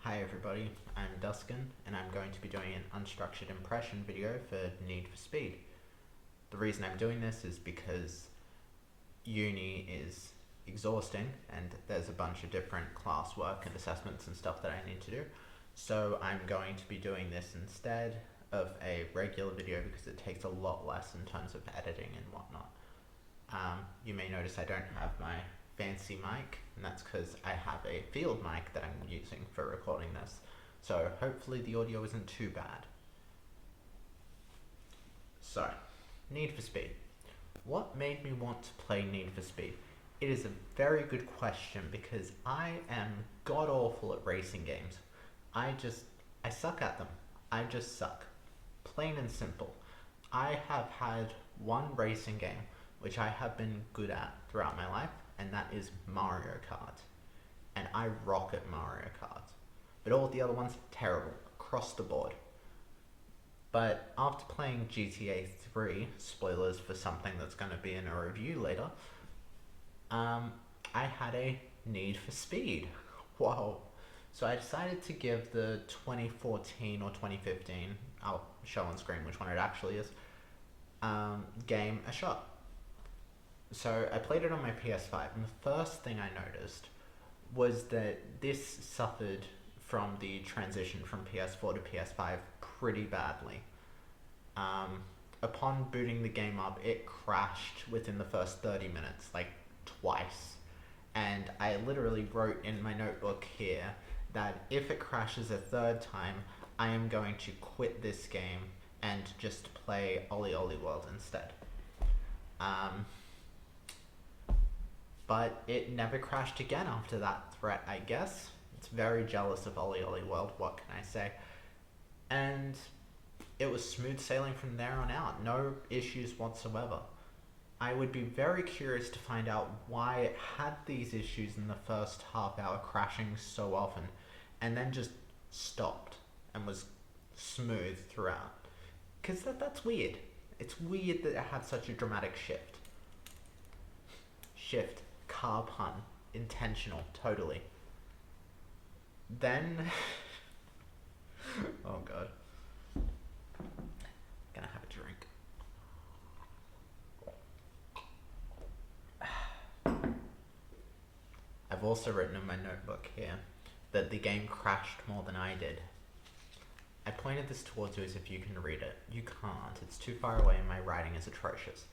Hi everybody, I'm Duskin, and I'm going to be doing an unstructured impression video for Need for Speed. The reason I'm doing this is because uni is exhausting and there's a bunch of different classwork and assessments and stuff that I need to do. So I'm going to be doing this instead of a regular video because it takes a lot less in terms of editing and whatnot. You may notice I don't have my fancy mic, and that's because I have a field mic that I'm using for recording this. So hopefully the audio isn't too bad. So, Need for Speed. What made me want to play Need for Speed? It is a very good question because I am god awful at racing games. I suck at them. I just suck. Plain and simple. I have had one racing game which I have been good at throughout my life, and that is Mario Kart. And I rock at Mario Kart. But all the other ones, terrible, across the board. But after playing GTA 3, spoilers for something that's going to be in a review later, I had a need for speed. Whoa. So I decided to give the 2014 or 2015, I'll show on screen which one it actually is, game a shot. So I played it on my PS5, and the first thing I noticed was that this suffered from the transition from PS4 to PS5 pretty badly. Upon booting the game up, it crashed within the first 30 minutes, like twice. And I literally wrote in my notebook here that if it crashes a third time, I am going to quit this game and just play Ollie Ollie World instead. But it never crashed again after that threat, I guess. It's very jealous of Ollie Ollie World, what can I say? And it was smooth sailing from there on out, no issues whatsoever. I would be very curious to find out why it had these issues in the first half hour, crashing so often, and then just stopped and was smooth throughout. Because that's weird. It's weird that it had such a dramatic shift. Car pun. Intentional, totally. Then... oh god. Gonna have a drink. I've also written in my notebook here that the game crashed more than I did. I pointed this towards you as if you can read it. You can't. It's too far away and my writing is atrocious.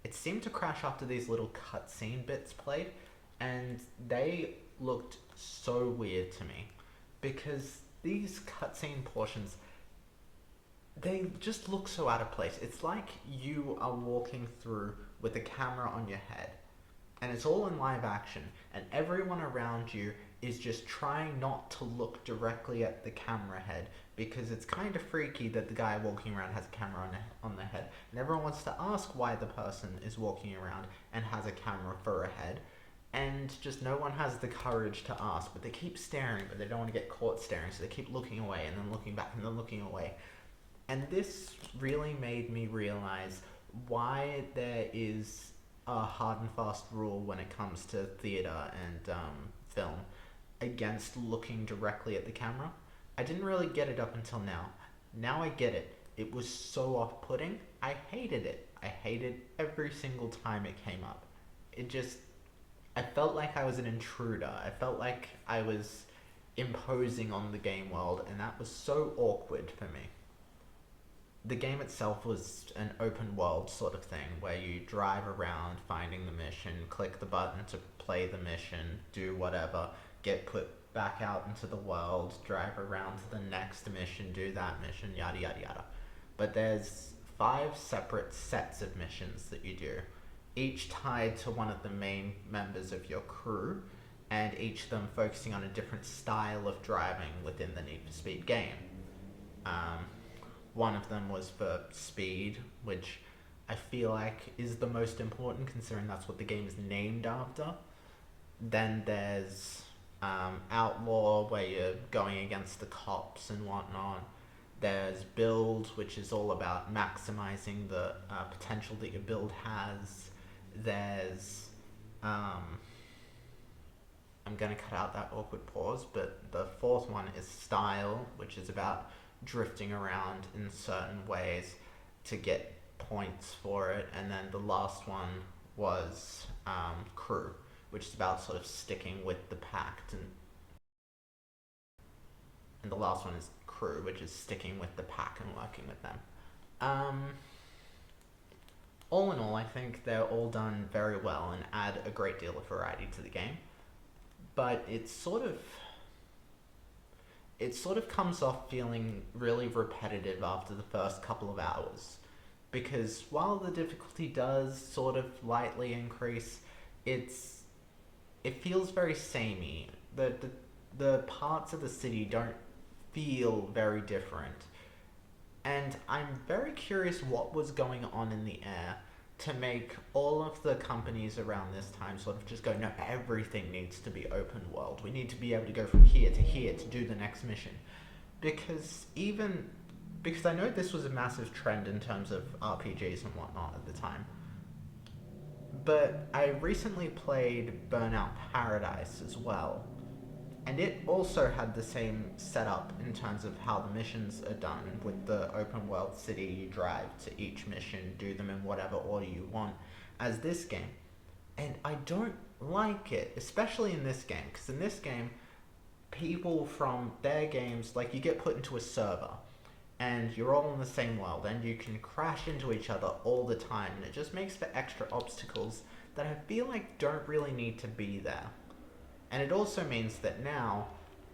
It seemed to crash after these little cutscene bits played, and they looked so weird to me because these cutscene portions, they just look so out of place. It's like you are walking through with a camera on your head, and it's all in live action, and everyone around you is just trying not to look directly at the camera head because it's kind of freaky that the guy walking around has a camera on their head, and everyone wants to ask why the person is walking around and has a camera for a head, and just no one has the courage to ask, but they keep staring, but they don't want to get caught staring, so they keep looking away and then looking back and then looking away. And this really made me realize why there is a hard and fast rule when it comes to theater and film against looking directly at the camera. I didn't really get it up until now. Now I get it. It was so off-putting. I hated it. I hated every single time it came up. I felt like I was an intruder. I felt like I was imposing on the game world, and that was so awkward for me. The game itself was an open world sort of thing where you drive around finding the mission, click the button to play the mission, do whatever, get put back out into the world, drive around to the next mission, do that mission, yada yada yada. But there's 5 separate sets of missions that you do, each tied to one of the main members of your crew, and each of them focusing on a different style of driving within the Need for Speed game. One of them was for speed, which I feel like is the most important considering that's what the game is named after. Then there's Outlaw, where you're going against the cops and whatnot. There's Build, which is all about maximizing the potential that your build has. There's I'm I'm gonna cut out that awkward pause, but the fourth one is style, which is about drifting around in certain ways to get points for it, and then the last one was crew, which is about sort of sticking with the pact, and the last one is crew, which is sticking with the pack and working with them. Um, all in all, I think they're all done very well and add a great deal of variety to the game. But it sort of comes off feeling really repetitive after the first couple of hours. Because while the difficulty does sort of lightly increase, it feels very samey. The parts of the city don't feel very different. And I'm very curious what was going on in the air to make all of the companies around this time sort of just go, no, everything needs to be open world. We need to be able to go from here to do the next mission. Because I know this was a massive trend in terms of RPGs and whatnot at the time. But I recently played Burnout Paradise as well. And it also had the same setup in terms of how the missions are done with the open world city. You drive to each mission, do them in whatever order you want, as this game. And I don't like it, especially in this game, because in this game, people from their games, like you get put into a server, and you're all in the same world, and you can crash into each other all the time, and it just makes for extra obstacles that I feel like don't really need to be there. And it also means that now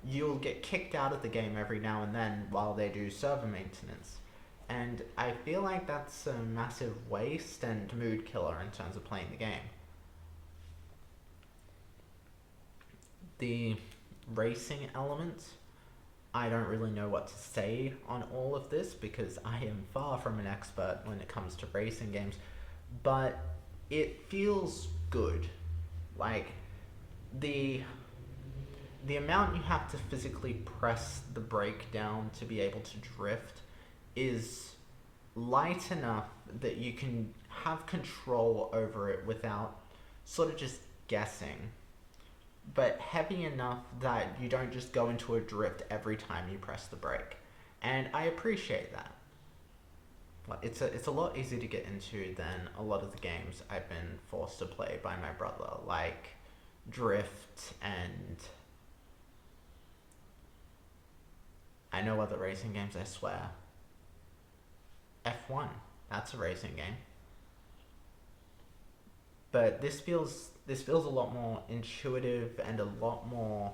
you'll get kicked out of the game every now and then while they do server maintenance. And I feel like that's a massive waste and mood killer in terms of playing the game. The racing element, I don't really know what to say on all of this because I am far from an expert when it comes to racing games, but it feels good. Like, the amount you have to physically press the brake down to be able to drift is light enough that you can have control over it without sort of just guessing, but heavy enough that you don't just go into a drift every time you press the brake. And I appreciate that. It's a lot easier to get into than a lot of the games I've been forced to play by my brother, like Drift, and I know other racing games, I swear. F1, that's a racing game. But this feels a lot more intuitive and a lot more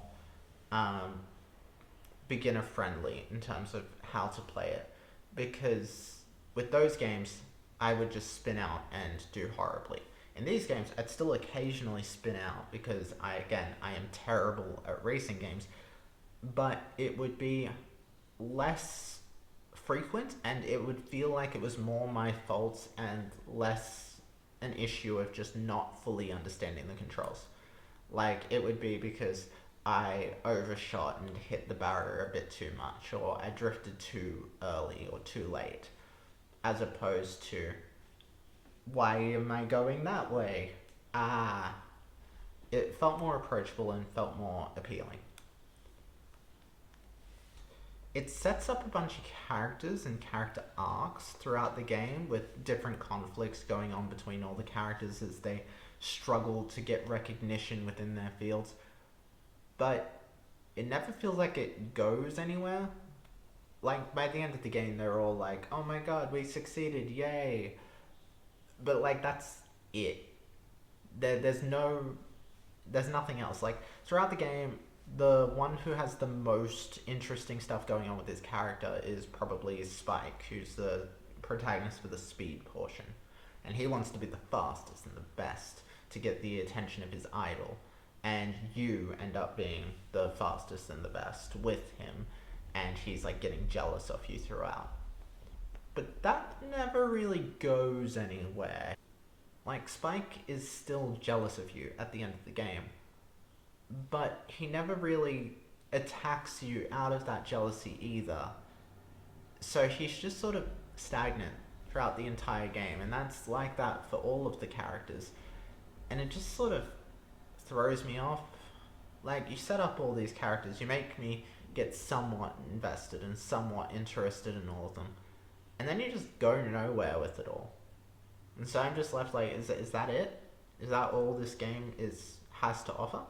beginner friendly in terms of how to play it, because with those games I would just spin out and do horribly. In these games, I'd still occasionally spin out because I am terrible at racing games, but it would be less frequent and it would feel like it was more my fault and less an issue of just not fully understanding the controls. Like, it would be because I overshot and hit the barrier a bit too much, or I drifted too early or too late, as opposed to, why am I going that way? It felt more approachable and felt more appealing. It sets up a bunch of characters and character arcs throughout the game, with different conflicts going on between all the characters as they struggle to get recognition within their fields. But it never feels like it goes anywhere. Like, by the end of the game, they're all like, oh my god, we succeeded, yay. But, like, that's it. There's nothing else. Like, throughout the game, the one who has the most interesting stuff going on with his character is probably Spike, who's the protagonist for the speed portion. And he wants to be the fastest and the best to get the attention of his idol. And you end up being the fastest and the best with him, and he's, like, getting jealous of you throughout. But that never really goes anywhere. Like, Spike is still jealous of you at the end of the game, but he never really attacks you out of that jealousy either. So he's just sort of stagnant throughout the entire game, and that's like that for all of the characters. And it just sort of throws me off Like, you set up all these characters, you make me get somewhat invested and somewhat interested in all of them, and then you just go nowhere with it all. And so I'm just left like, is that it? Is that all this game has to offer?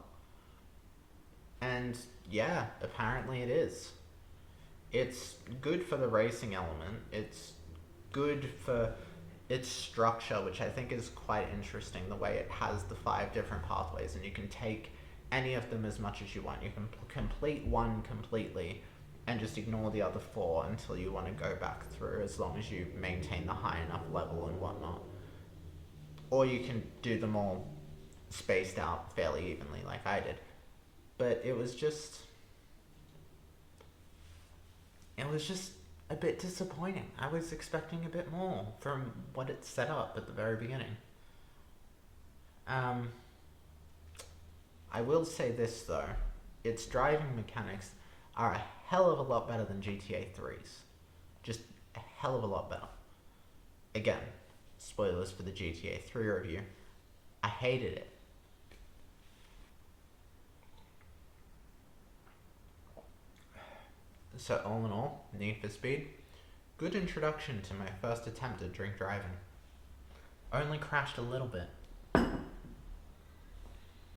And yeah, apparently it is. It's good for the racing element. It's good for its structure, which I think is quite interesting, the way it has the 5 different pathways, and you can take any of them as much as you want. You can complete one completely and just ignore the other 4 until you want to go back through, as long as you maintain the high enough level and whatnot. Or you can do them all spaced out fairly evenly like I did. But it was just a bit disappointing. I was expecting a bit more from what it set up at the very beginning. I will say this though, its driving mechanics are a hell of a lot better than GTA 3's. Just a hell of a lot better. Again, spoilers for the GTA 3 review. I hated it. So all in all, Need for Speed, good introduction to my first attempt at drink driving. Only crashed a little bit.